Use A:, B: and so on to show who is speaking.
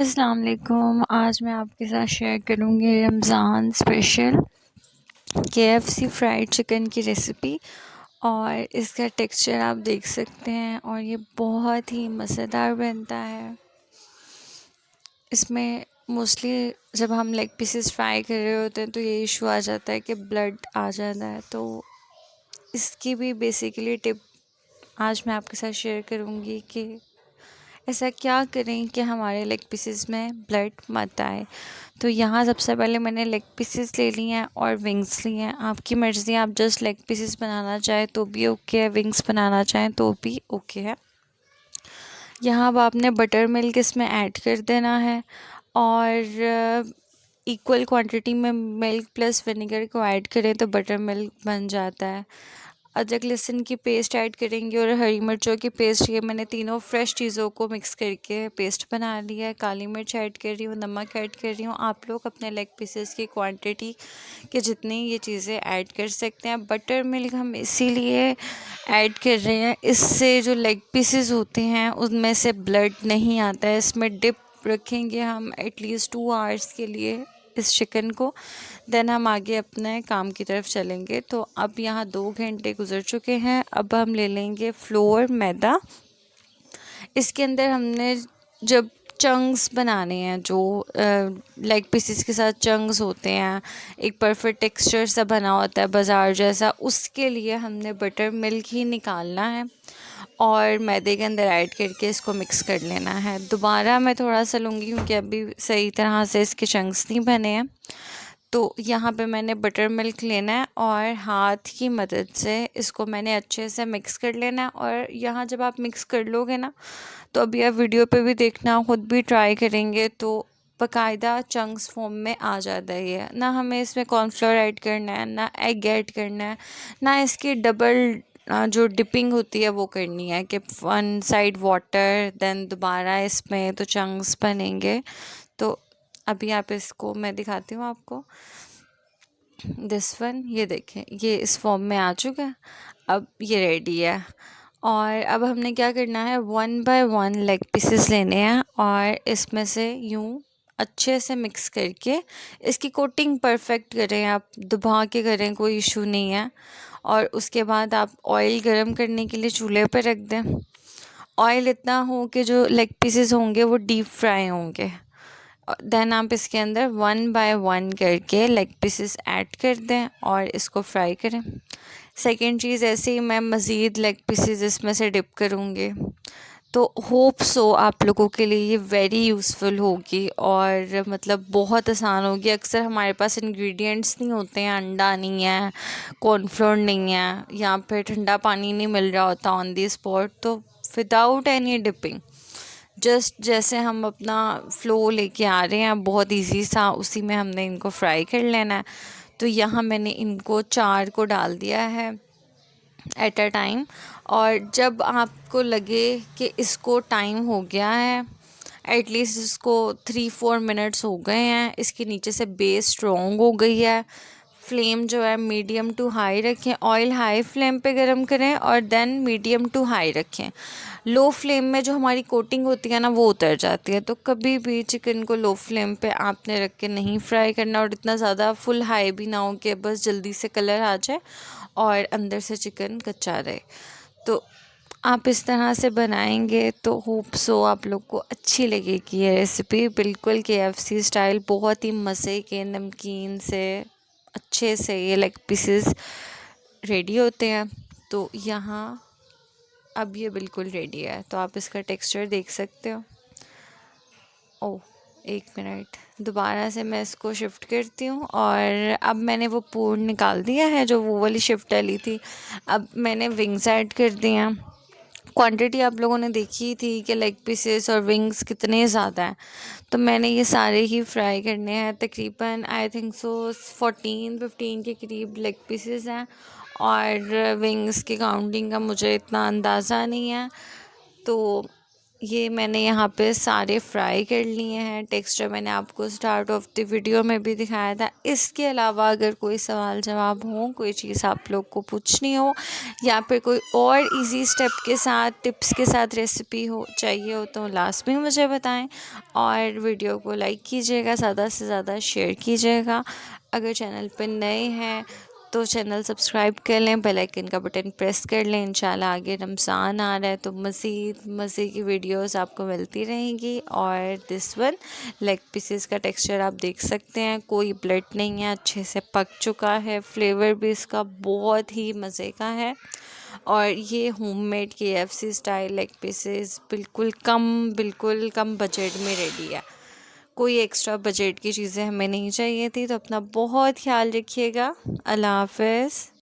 A: अस्सलाम वालेकुम। आज मैं आपके साथ शेयर करूँगी Ramzan special KFC fried chicken की रेसिपी। और इसका टेक्सचर आप देख सकते हैं और ये बहुत ही मज़ेदार बनता है। इसमें मोस्टली जब हम लेग पीसेस फ्राई कर रहे होते हैं तो ये इशू आ जाता है कि ब्लड आ जाता है, तो इसकी भी बेसिकली टिप आज मैं आपके साथ शेयर करूँगी कि ऐसा क्या करें कि हमारे लेग पीसेस में ब्लड मत आए। तो यहाँ सबसे पहले मैंने लेग पीसेस ले लिए हैं और विंग्स लिए हैं। आपकी मर्ज़ी, आप जस्ट लेग पीसेस बनाना चाहें तो भी ओके है, विंग्स बनाना चाहें तो भी ओके है। यहाँ अब आपने बटर मिल्क इसमें ऐड कर देना है और इक्वल क्वांटिटी में मिल्क प्लस विनेगर को ऐड करें तो बटर मिल्क बन जाता है। अदरक लहसुन की पेस्ट ऐड करेंगे और हरी मिर्चों की पेस्ट, ये मैंने तीनों फ्रेश चीज़ों को मिक्स करके पेस्ट बना लिया है। काली मिर्च ऐड कर रही हूँ, नमक ऐड कर रही हूँ। आप लोग अपने लेग पीसेस की क्वांटिटी के जितनी ये चीज़ें ऐड कर सकते हैं। बटर मिल्क हम इसीलिए ऐड कर रहे हैं, इससे जो लेग पीसेस होते हैं उनमें से ब्लड नहीं आता है। इसमें डिप रखेंगे हम एटलीस्ट 2 आवर्स के लिए इस चिकन को, देन हम आगे अपने काम की तरफ चलेंगे। तो अब यहाँ 2 घंटे गुजर चुके हैं। अब हम ले लेंगे फ्लोर मैदा। इसके अंदर हमने जब चंक्स बनाने हैं, जो लेग पीसेस के साथ चंक्स होते हैं, एक परफेक्ट टेक्सचर सा बना होता है बाज़ार जैसा, उसके लिए हमने बटर मिल्क ही निकालना है और मैदे के अंदर ऐड करके इसको मिक्स कर लेना है। दोबारा मैं थोड़ा सा लूँगी क्योंकि अभी सही तरह से इसके चंक्स नहीं बने हैं। तो यहाँ पे मैंने बटर मिल्क लेना है और हाथ की मदद से इसको मैंने अच्छे से मिक्स कर लेना है। और यहाँ जब आप मिक्स कर लोगे ना, तो अभी आप वीडियो पे भी देखना, ख़ुद भी ट्राई करेंगे तो बाकायदा चंक्स फॉर्म में आ जाता है। ये ना हमें इसमें कॉर्नफ्लोर ऐड करना है, ना एग ऐड करना है, ना इसकी डबल जो डिपिंग होती है वो करनी है कि वन साइड वाटर देन दोबारा इसमें तो चंक्स बनेंगे। तो अभी आप इसको मैं दिखाती हूँ आपको, दिस वन, ये देखें, ये इस फॉर्म में आ चुका है। अब ये रेडी है और अब हमने क्या करना है, 1 बाय 1 लेग पीसेस लेने हैं और इसमें से यूँ अच्छे से मिक्स करके इसकी कोटिंग परफेक्ट करें। आप दबा के करें, कोई इशू नहीं है। और उसके बाद आप ऑयल गरम करने के लिए चूल्हे पर रख दें। ऑयल इतना हो कि जो लेग पीसेस होंगे वो डीप फ्राई होंगे। देन आप इसके अंदर 1 बाय 1 करके लेग पीसेस ऐड कर दें और इसको फ्राई करें। सेकंड चीज़, ऐसे ही मैं मज़ीद लेग पीसेस इसमें से डिप करूँगी। तो होप सो आप लोगों के लिए ये वेरी यूज़फुल होगी और मतलब बहुत आसान होगी। अक्सर हमारे पास इंग्रेडिएंट्स नहीं होते हैं, अंडा नहीं है, कॉर्नफ्लोर नहीं है, या फिर ठंडा पानी नहीं मिल रहा होता ऑन दी स्पॉट, तो विदाउट एनी डिपिंग जस्ट जैसे हम अपना फ़्लो लेके आ रहे हैं, बहुत इजी सा, उसी में हमने इनको फ्राई कर लेना है। तो यहाँ मैंने इनको 4 को डाल दिया है एट अ टाइम। और जब आपको लगे कि इसको टाइम हो गया है, एटलीस्ट इसको 3-4 मिनट्स हो गए हैं, इसके नीचे से बेस स्ट्रॉन्ग हो गई है, फ्लेम जो है मीडियम टू हाई रखें। ऑयल हाई फ्लेम पे गरम करें और देन मीडियम टू हाई रखें। लो फ्लेम में जो हमारी कोटिंग होती है ना, वो उतर जाती है। तो कभी भी चिकन को लो फ्लेम पे आपने रख के नहीं फ्राई करना और इतना ज़्यादा फुल हाई भी ना हो कि बस जल्दी से कलर आ जाए और अंदर से चिकन कच्चा रहे। तो आप इस तरह से बनाएंगे तो होप सो आप लोग को अच्छी लगेगी ये रेसिपी। बिल्कुल केएफसी स्टाइल, बहुत ही मज़े के नमकीन से अच्छे से ये लेग पीसेस रेडी होते हैं। तो यहाँ अब ये बिल्कुल रेडी है, तो आप इसका टेक्सचर देख सकते हो। ओह, 1 मिनट, दोबारा से मैं इसको शिफ्ट करती हूँ और अब मैंने वो पूर्ण निकाल दिया है जो वो वाली शिफ्ट डाली थी। अब मैंने विंग्स ऐड कर दिए हैं। क्वांटिटी आप लोगों ने देखी थी कि लेग पीसेस और विंग्स कितने ज़्यादा हैं, तो मैंने ये सारे ही फ्राई करने हैं। तकरीबन आई थिंक सो 14-15 के करीब लेग पीसेस हैं और विंग्स की काउंटिंग का मुझे इतना अंदाज़ा नहीं है। तो ये मैंने यहाँ पे सारे फ्राई कर लिए हैं। टेक्सचर मैंने आपको स्टार्ट ऑफ द वीडियो में भी दिखाया था। इसके अलावा अगर कोई सवाल जवाब हो, कोई चीज़ आप लोग को पूछनी हो, या फिर कोई और इजी स्टेप के साथ, टिप्स के साथ रेसिपी हो चाहिए हो, तो लास्ट में मुझे बताएं। और वीडियो को लाइक कीजिएगा, ज़्यादा से ज़्यादा शेयर कीजिएगा। अगर चैनल पर नए हैं तो चैनल सब्सक्राइब कर लें, बेल आइकन का बटन प्रेस कर लें। इंशाल्लाह आगे रमज़ान आ रहा है तो मज़ीद मज़े की वीडियोस आपको मिलती रहेंगी। और दिस वन लेग पीसेस का टेक्सचर आप देख सकते हैं, कोई ब्लड नहीं है, अच्छे से पक चुका है। फ्लेवर भी इसका बहुत ही मज़े का है। और ये homemade KFC style leg pieces बिल्कुल कम बजट में रेडी है। कोई एक्स्ट्रा बजट की चीज़ें हमें नहीं चाहिए थी। तो अपना बहुत ख्याल रखिएगा। अल्लाह हाफ़िज़।